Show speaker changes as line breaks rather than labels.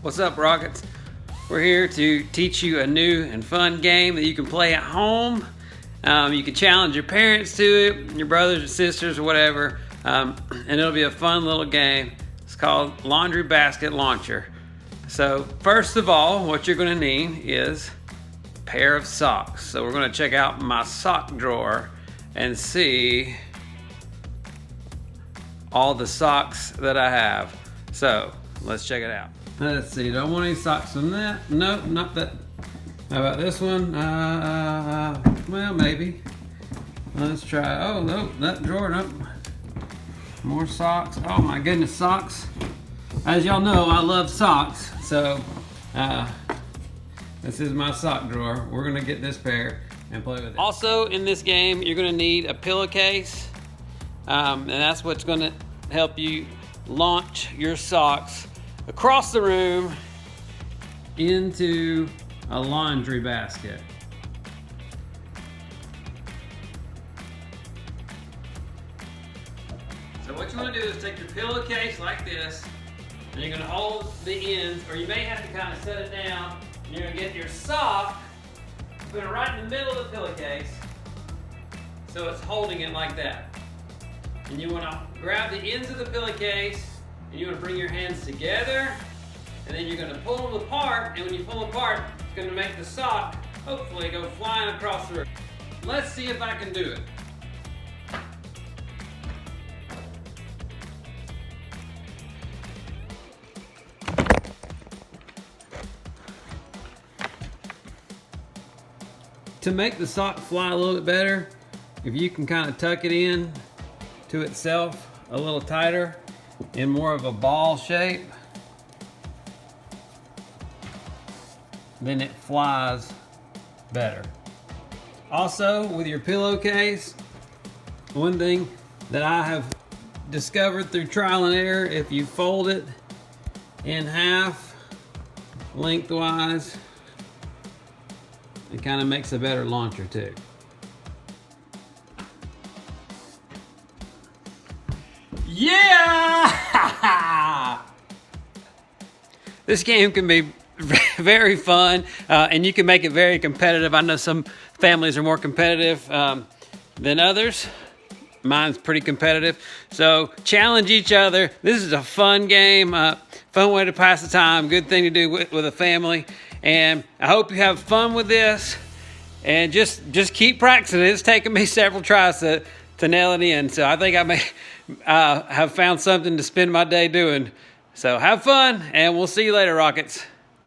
What's up, Rockets? We're here to teach you a new and fun game that you can play at home. You can challenge your parents to it, your brothers or sisters or whatever, and it'll be a fun little game. It's called Laundry Basket Launcher. So first of all, what you're going to need is a pair of socks. So we're going to check out my sock drawer and see all the socks that I have. So let's check it out. Let's see, do I want any socks from that? Nope, not that. How about this one? Well, maybe. Let's try, oh, nope, that drawer, nope. More socks, oh my goodness, socks. As y'all know, I love socks, so this is my sock drawer. We're gonna get this pair and play with it. Also in this game, you're gonna need a pillowcase, and that's what's gonna help you launch your socks across the room into a laundry basket. So what you want to do is take your pillowcase like this, and you're going to hold the ends, or you may have to kind of set it down, and you're going to get your sock, put it right in the middle of the pillowcase, so it's holding it like that. And you want to grab the ends of the pillowcase, and you want to bring your hands together, and then you're going to pull them apart, and when you pull them apart, it's going to make the sock hopefully go flying across the room. Let's see if I can do it. To make the sock fly a little bit better, if you can kind of tuck it in to itself a little tighter in more of a ball shape, then it flies better. Also, with your pillowcase, one thing that I have discovered through trial and error, if you fold it in half lengthwise, it kind of makes a better launcher too. Yeah! This game can be very fun, and you can make it very competitive. I know some families are more competitive than others. Mine's pretty competitive. So challenge each other. This is a fun game, fun way to pass the time, good thing to do with a family. And I hope you have fun with this, and just keep practicing. It's taken me several tries to nail it in. So I think I may have found something to spend my day doing. So have fun, and we'll see you later, Rockets.